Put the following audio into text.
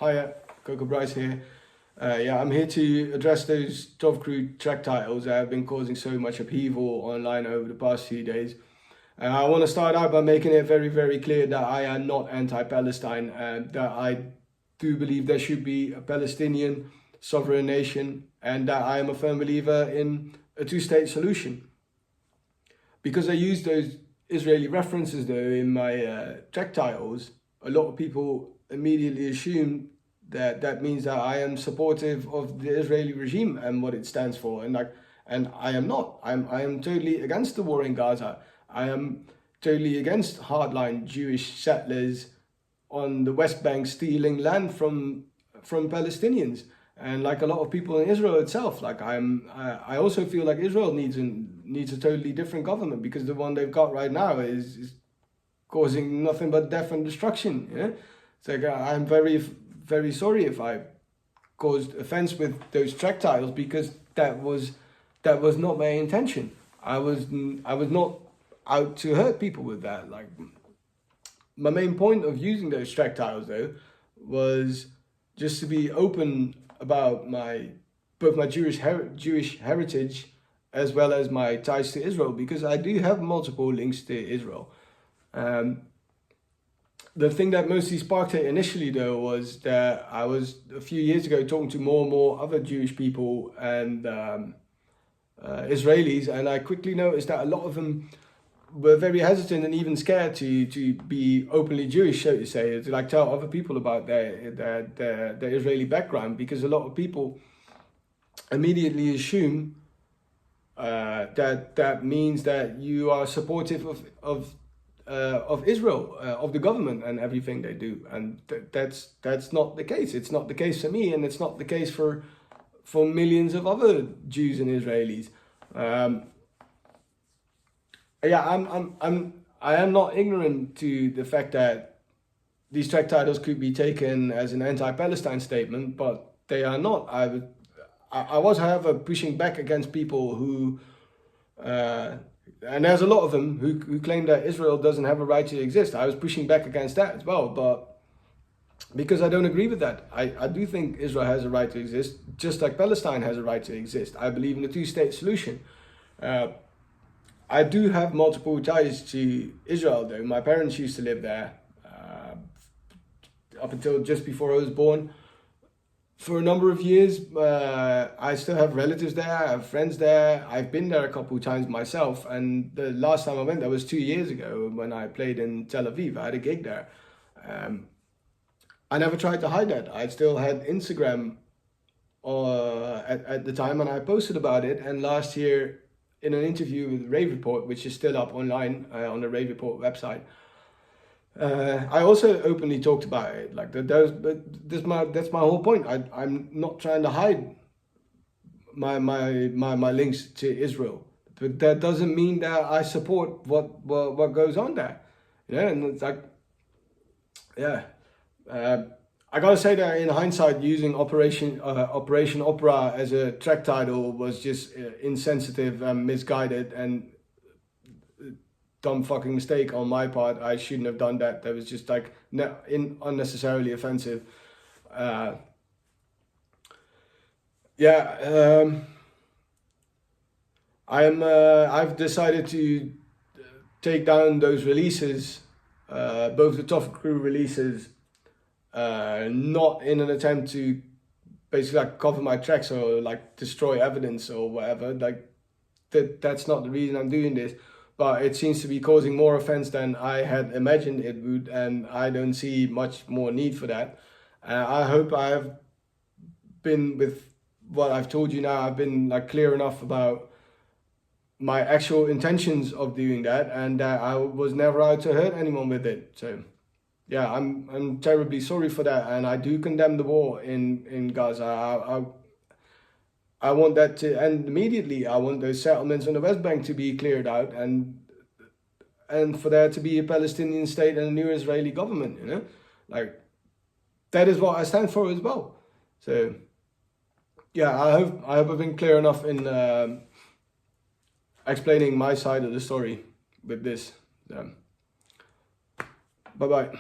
Hiya, Coco Bryce here. I'm here to address those Tov Crew track titles that have been causing so much upheaval online over the past few days. I want to start out by making it very, very clear that I am not anti-Palestine, and that I do believe there should be a Palestinian sovereign nation, and that I am a firm believer in a two-state solution. Because I use those Israeli references though in my track titles, a lot of people immediately assume that that means that I am supportive of the Israeli regime and what it stands for, and I am not. I am totally against the war in Gaza. I am totally against hardline Jewish settlers on the West Bank stealing land from Palestinians. And like a lot of people in Israel itself, I also feel like Israel needs a totally different government, because the one they've got right now is causing nothing but death and destruction. Yeah? It's like I'm very, very sorry if I caused offense with those track titles, because that was not my intention. I was not out to hurt people with that. Like, my main point of using those track titles though was just to be open about both my Jewish heritage as well as my ties to Israel, because I do have multiple links to Israel. The thing that mostly sparked it initially though was that I was a few years ago talking to more and more other Jewish people and Israelis, and I quickly noticed that a lot of them were very hesitant and even scared to be openly Jewish, so to say, to like tell other people about their Israeli background, because a lot of people immediately assume that means that you are supportive of Israel, of the government and everything they do, and that's not the case. It's not the case for me, and it's not the case for millions of other Jews and Israelis. I am not ignorant to the fact that these track titles could be taken as an anti-Palestine statement, but they are not. I was, however, pushing back against people who, and there's a lot of them who claim that Israel doesn't have a right to exist. I was pushing back against that as well, but because I don't agree with that. I do think Israel has a right to exist, just like Palestine has a right to exist. I believe in a two-state solution. I do have multiple ties to Israel though. My parents used to live there up until just before I was born. For a number of years, I still have relatives there, I have friends there. I've been there a couple of times myself, and the last time I went there was 2 years ago when I played in Tel Aviv. I had a gig there. I never tried to hide that. I still had Instagram at the time, and I posted about it. And last year, in an interview with Rave Report, which is still up online on the Rave Report website, I also openly talked about it. Like that's my whole point. I'm not trying to hide my links to Israel, but that doesn't mean that I support what goes on there. Yeah, and it's like, yeah. I gotta say that in hindsight, using Operation Opera as a track title was just insensitive and misguided and dumb fucking mistake on my part. I shouldn't have done that. That was just like unnecessarily offensive. I've decided to take down those releases, both the Tough Crew releases. Not in an attempt to basically like cover my tracks or like destroy evidence or whatever. Like that's not the reason I'm doing this, but it seems to be causing more offense than I had imagined it would, and I don't see much more need for that. I hope I have been, with what I've told you now, I've been like clear enough about my actual intentions of doing that, and that I was never out to hurt anyone with it. So yeah, I'm terribly sorry for that, and I do condemn the war in Gaza. I want that to end immediately. I want those settlements on the West Bank to be cleared out, and for there to be a Palestinian state and a new Israeli government. You know, like that is what I stand for as well. So yeah, I hope I've been clear enough in explaining my side of the story with this. Bye bye.